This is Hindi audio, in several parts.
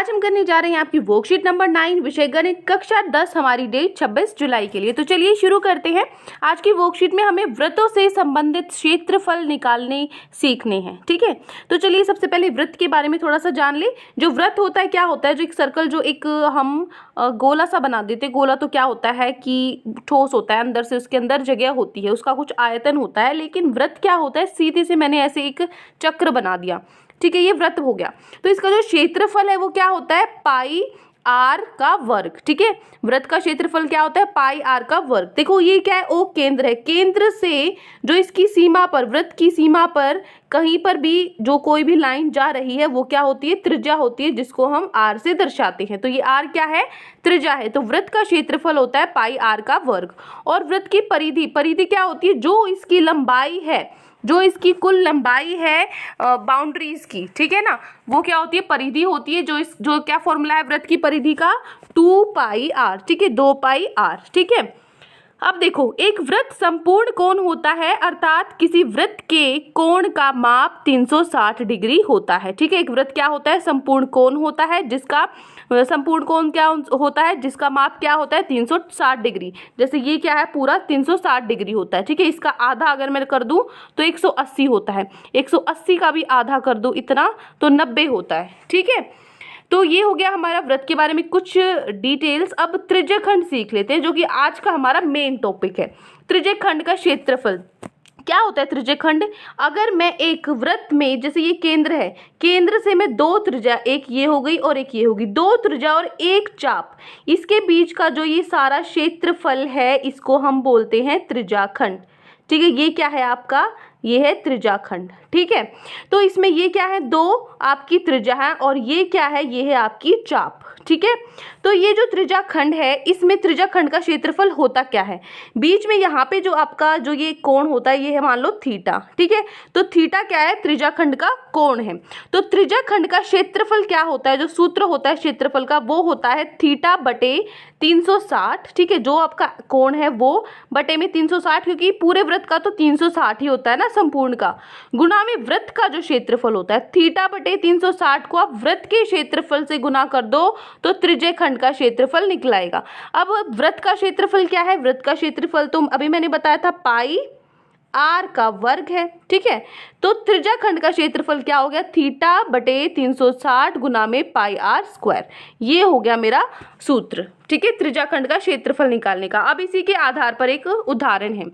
आज हम करने जा रहे हैं आपकी वर्कशीट नंबर 9 विषय गणित कक्षा 10 हमारी डेट 26 जुलाई के लिए। तो चलिए शुरू करते हैं। आज की वर्कशीट में हमें वृत्तों से संबंधित क्षेत्रफल निकालने सीखने हैं। ठीक है, तो चलिए सबसे पहले वृत्त के बारे में थोड़ा सा जान ले। जो वृत्त होता है क्या होता है, जो एक सर्कल, जो एक हम गोला सा बना देते हैं। गोला तो क्या होता है कि ठोस होता है, अंदर से उसके अंदर जगह होती है, उसका कुछ आयतन होता है। लेकिन वृत्त क्या होता है, सीधे से मैंने ऐसे एक चक्र बना दिया। ठीक है, ये वृत्त हो गया। तो इसका जो क्षेत्रफल है वो क्या होता है, पाई आर का वर्ग। ठीक है, वृत्त का क्षेत्रफल क्या होता है, पाई आर का वर्ग। देखो ये क्या है, ओ केंद्र है। केंद्र से जो इसकी सीमा पर, वृत्त की सीमा पर कहीं पर भी जो कोई भी लाइन जा रही है वो क्या होती है, त्रिज्या होती है, जिसको हम आर से दर्शाते हैं। तो ये आर क्या है, त्रिज्या है। तो वृत्त का क्षेत्रफल होता है पाई आर का वर्ग। और वृत्त की परिधि, परिधि क्या होती है, जो इसकी लंबाई है, जो इसकी कुल लंबाई है बाउंड्रीज की, ठीक है ना, वो क्या होती है, परिधि होती है। जो क्या फॉर्मूला है वृत्त की परिधि का, 2 पाई आर। ठीक है, 2 पाई आर। ठीक है, अब देखो, एक वृत्त संपूर्ण कोण होता है, अर्थात किसी वृत्त के कोण का माप 360 डिग्री होता है। ठीक है, एक वृत्त क्या होता है, संपूर्ण कोण होता है, जिसका संपूर्ण कोण क्या होता है, जिसका माप क्या होता है, 360 डिग्री। जैसे ये क्या है, पूरा 360 डिग्री होता है। ठीक है, इसका आधा अगर मैं कर दूं तो 180 होता है। 180 का भी आधा कर दूं इतना तो 90 होता है। ठीक है, तो ये हो गया हमारा वृत्त के बारे में कुछ डिटेल्स। अब त्रिज्यखंड सीख लेते हैं, जो कि आज का हमारा मेन टॉपिक है। त्रिज्यखंड का क्षेत्रफल क्या होता है। त्रिज्यखंड, अगर मैं एक वृत्त में, जैसे ये केंद्र है, केंद्र से मैं दो त्रिज्या, एक ये हो गई और एक ये होगी, दो त्रिज्या और एक चाप, इसके बीच का जो ये सारा क्षेत्रफल है, इसको हम बोलते हैं त्रिज्याखंड। ठीक है, ये क्या है आपका, ये है त्रिज्याखंड। ठीक है, तो इसमें ये क्या है, दो आपकी त्रिज्या है और ये क्या है, ये है आपकी चाप। ठीक है, तो ये जो त्रिज्याखंड है, इसमें त्रिज्याखंड का क्षेत्रफल होता क्या है, बीच में यहाँ पे जो आपका जो ये कोण होता है, ये है मान लो थीटा। ठीक है, तो थीटा क्या है, त्रिज्याखंड का कोण है। तो त्रिज्याखंड का क्षेत्रफल क्या होता है, जो सूत्र होता है क्षेत्रफल का, वो होता है थीटा बटे 360। ठीक है, जो आपका कोण है वो बटे में 360, क्योंकि पूरे वृत्त का तो 360 ही होता है ना, संपूर्ण का, गुना में वृत्त का जो क्षेत्रफल होता है। थीटा बटे 360 को आप वृत्त के क्षेत्रफल से गुना कर दो तो त्रिज्यखंड का क्षेत्रफल निकलाएगा। अब वृत्त का क्षेत्रफल क्या है, वृत्त का क्षेत्रफल तो अभी मैंने बताया था पाई आर का वर्ग है। ठीक है, तो त्रिज्याखंड का क्षेत्रफल क्या हो गया, थीटा बटे 360 गुना में पाई आर स्क्वायर। ये हो गया मेरा सूत्र। ठीक है, त्रिज्याखंड का क्षेत्रफल निकालने का। अब इसी के आधार पर एक उदाहरण है।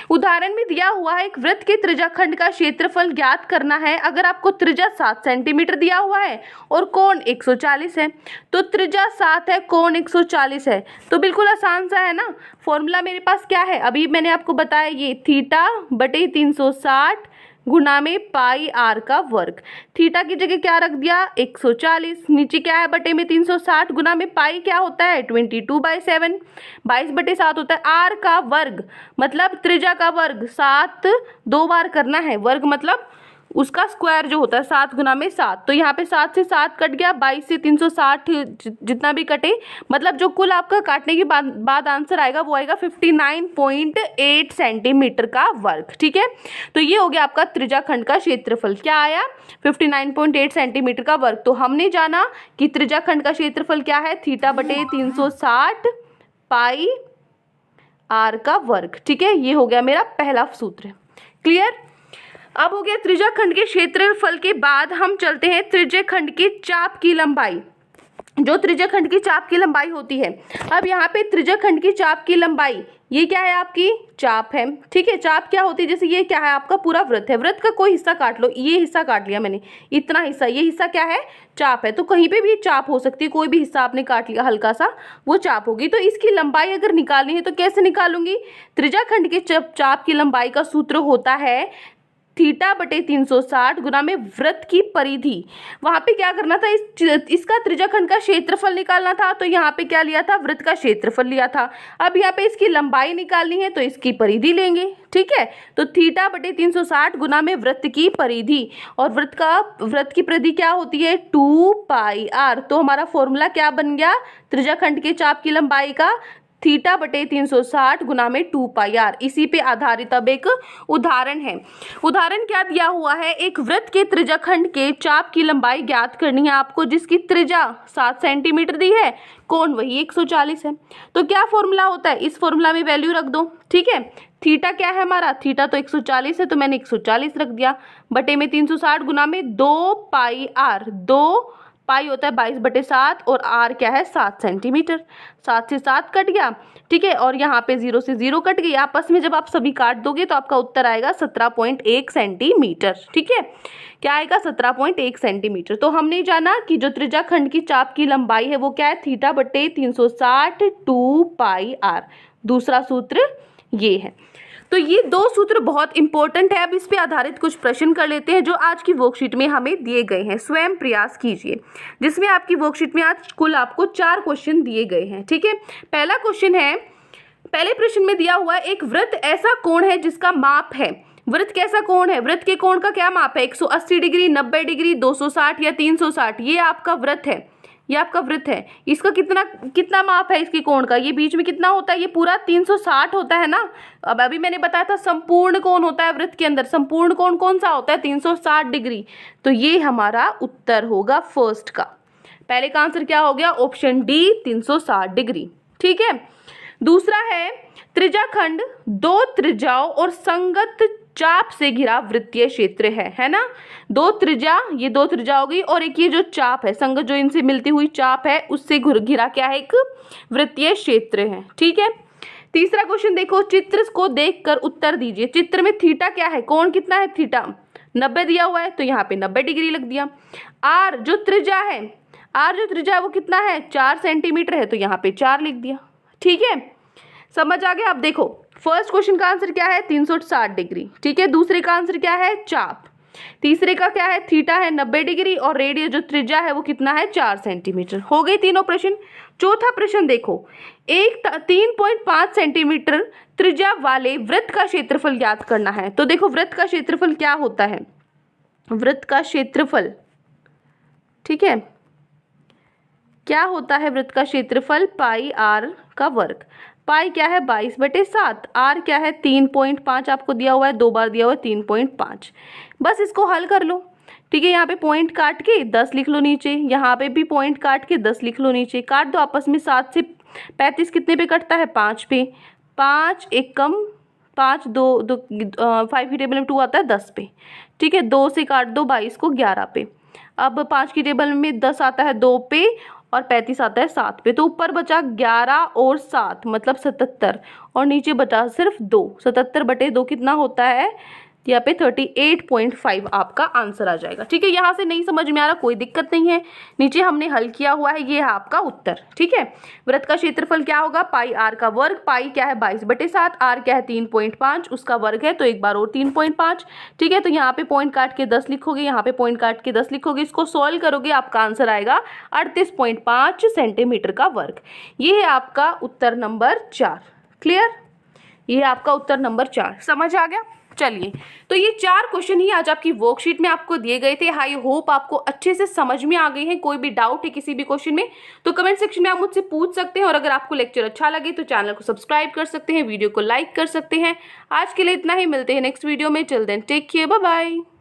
उदाहरण में दिया हुआ है, एक वृत्त के त्रिज्याखंड का क्षेत्रफल ज्ञात करना है। अगर आपको त्रिज्या 7 सेंटीमीटर दिया हुआ है और कोण 140 है, तो त्रिज्या 7 है, कोण 140 है, तो बिल्कुल आसान सा है ना। फॉर्मूला मेरे पास क्या है, अभी मैंने आपको बताया, ये थीटा बटे 360 गुना में पाई आर का वर्ग। थीटा की जगह क्या रख दिया, 140, नीचे क्या है, बटे में 360 गुना में पाई क्या होता है, 22/7, 22/7 होता है। आर का वर्ग मतलब त्रिज्या का वर्ग, 7 दो बार करना है, वर्ग मतलब उसका स्क्वायर जो होता है, 7 गुना में 7, तो यहाँ पे 7 से 7 कट गया, 22 से 360 जितना भी कटे, मतलब जो कुल आपका काटने के बाद आंसर आएगा वो आएगा 59.8 सेंटीमीटर का वर्ग। ठीक है, तो ये हो गया आपका त्रिज्याखंड का क्षेत्रफल, क्या आया, 59.8 सेंटीमीटर का वर्ग। तो हमने जाना कि त्रिज्याखंड का क्षेत्रफल क्या है, थीटा बटे 360 पाई आर का वर्ग। ठीक है, ये हो गया मेरा पहला सूत्र। क्लियर। अब हो गया त्रिज्याखंड के क्षेत्रफल के बाद हम चलते हैं त्रिज्याखंड के चाप की लंबाई। जो त्रिज्याखंड की चाप की लंबाई होती है, अब यहाँ पे त्रिज्याखंड की चाप की लंबाई, ये क्या है, आपकी चाप है। ठीक है, चाप क्या होती है, जैसे ये क्या है, आपका पूरा वृत्त है, वृत्त का कोई हिस्सा काट लो, ये हिस्सा काट लिया मैंने, इतना हिस्सा, ये हिस्सा क्या है, चाप है। तो कहीं पे भी चाप हो सकती है, कोई भी हिस्सा आपने काट लिया हल्का सा, वो चाप होगी। तो इसकी लंबाई अगर निकालनी है तो कैसे निकालूंगी, त्रिज्याखंड के चाप की लंबाई का सूत्र होता है थीटा बटे 360 गुना में वृत्त की परिधि। वहां पे क्या करना था, इसका त्रिज्याखंड का क्षेत्रफल निकालना था, तो यहाँ पे क्या लिया था, वृत्त का क्षेत्रफल लिया था। अब यहाँ पे इसकी लंबाई निकालनी है तो इसकी परिधि लेंगे। ठीक है, तो थीटा बटे 360 गुना में वृत्त की परिधि, और वृत्त की परिधि क्या होती है, 2 पाई आर। तो हमारा फॉर्मूला क्या बन गया, त्रिज्याखंड के चाप की लंबाई का थीटा बटे 360 गुना में 2 पाई आर। इसी पे आधारित अब एक उदाहरण है। उदाहरण क्या दिया हुआ है, एक वृत्त के त्रिज्याखंड के चाप की लंबाई ज्ञात करनी है आपको, जिसकी त्रिज्या 7 सेंटीमीटर दी है, कोण वही 140 है। तो क्या फॉर्मूला होता है, इस फॉर्मूला में वैल्यू रख दो। ठीक है, थीटा क्या है हमारा, थीटा तो 140 है, तो मैंने 140 रख दिया, बटे में 360 गुना में 2 पाई आर। 2 पाई होता है 22/7 और आर क्या है 7 सेंटीमीटर। 7 से 7 कट गया। ठीक है, और यहाँ पे 0 से 0 कट गई। आपस में जब आप सभी काट दोगे तो आपका उत्तर आएगा 17.1 सेंटीमीटर। ठीक है, क्या आएगा 17.1 सेंटीमीटर। तो हमने जाना कि जो त्रिज्याखंड की चाप की लंबाई है वो क्या है, थीटा बटे 360 2 पाई आर। दूसरा सूत्र ये है। तो ये दो सूत्र बहुत इंपॉर्टेंट है। अब इस पे आधारित कुछ प्रश्न कर लेते हैं जो आज की वर्कशीट में हमें दिए गए हैं। स्वयं प्रयास कीजिए, जिसमें आपकी वर्कशीट में आज कुल आपको 4 क्वेश्चन दिए गए हैं। ठीक है, पहला क्वेश्चन है, पहले प्रश्न में दिया हुआ है एक वृत्त ऐसा कोण है जिसका माप है। वृत्त कैसा कोण है, वृत्त के कोण का क्या माप है, 180 डिग्री, 90 डिग्री, 260 या 360। ये आपका वृत्त है, ये आपका वृत्त है। इसका कितना माप है इसके कोण का, ये बीच में कितना होता है, ये पूरा 360 होता है ना। अब अभी मैंने बताया था संपूर्ण कोण होता है वृत्त के अंदर, संपूर्ण कोण कौन सा होता है, 360 डिग्री। तो ये हमारा उत्तर होगा फर्स्ट का। पहले का आंसर क्या हो गया, ऑप्शन डी 360 डिग्री। ठीक है, दूसरा है त्रिज्याखंड 2 त्रिज्याओं और संगत चाप से घिरा वृत्तीय क्षेत्र है ना। 2 त्रिज्या, ये 2 त्रिज्या हो गई, और एक ये जो चाप है संगत, जो इनसे मिलती हुई चाप है, उससे घिरा क्या है, एक वृत्तीय क्षेत्र है। ठीक है, तीसरा क्वेश्चन देखो, चित्र को देखकर उत्तर दीजिए। चित्र में थीटा क्या है, कोण कितना है, थीटा 90 दिया हुआ है, तो यहाँ पे 90 डिग्री लग दिया। आर जो त्रिज्या है, आर जो त्रिज्या है वो कितना है, 4 सेंटीमीटर है, तो यहाँ पे 4 लिख दिया। ठीक है, समझ आ गया। अब देखो फर्स्ट क्वेश्चन का आंसर क्या है, 360 डिग्री। ठीक है, दूसरे का आंसर क्या है, चाप। तीसरे का क्या है, थीटा है 90 डिग्री, और रेडियस जो त्रिज्या है वो कितना है, 4 सेंटीमीटर। हो गए तीनों प्रश्न। चौथा प्रश्न देखो, एक 3.5 सेंटीमीटर त्रिज्या वाले वृत्त का क्षेत्रफल ज्ञात करना है। तो देखो वृत्त का क्षेत्रफल क्या होता है, वृत्त का क्षेत्रफल, ठीक है, क्या होता है वृत्त का क्षेत्रफल, पाई आर का वर्ग। पाई क्या है 22/7, आर क्या है 3.5 आपको दिया हुआ है, 2 बार दिया हुआ है 3.5। बस इसको हल कर लो। ठीक है, यहाँ पे पॉइंट काट के 10 लिख लो नीचे, यहाँ पे भी पॉइंट काट के 10 लिख लो नीचे, काट दो आपस में। 7 से 35 कितने पे कटता है, 5 पे। 5 एक कम 5, 2 5 की टेबल में 2 आता है 10 पे। ठीक है, 2 से काट दो 22 को 11 पे। अब 5 की टेबल में 10 आता है 2 पे, और 35 आता है 7 पे। तो ऊपर बचा 11 और 7 मतलब 77, और नीचे बचा सिर्फ 2। 77/2 कितना होता है, यहाँ पे 38.5 आपका आंसर आ जाएगा। ठीक है, यहाँ से नहीं समझ में आ रहा कोई दिक्कत नहीं है, नीचे हमने हल किया हुआ है, ये है आपका उत्तर। ठीक है, वृत्त का क्षेत्रफल क्या होगा, पाई आर का वर्ग। पाई क्या है 22/7, आर क्या है 3.5, उसका वर्ग है, तो एक बार और 3.5। ठीक है, तो यहाँ पे पॉइंट काट के 10 लिखोगे, यहाँ पे पॉइंट काट के 10 लिखोगे, इसको सॉल्व करोगे, आपका आंसर आएगा 38.5 सेंटीमीटर का वर्ग। ये है आपका उत्तर नंबर 4। क्लियर, ये है आपका उत्तर नंबर 4। समझ आ गया। चलिए, तो ये 4 क्वेश्चन ही आज आपकी वर्कशीट में आपको दिए गए थे। आई होप आपको अच्छे से समझ में आ गए हैं। कोई भी डाउट है किसी भी क्वेश्चन में तो कमेंट सेक्शन में आप मुझसे पूछ सकते हैं, और अगर आपको लेक्चर अच्छा लगे तो चैनल को सब्सक्राइब कर सकते हैं, वीडियो को लाइक कर सकते हैं। आज के लिए इतना ही, मिलते हैं नेक्स्ट वीडियो में। Till then take care, bye bye.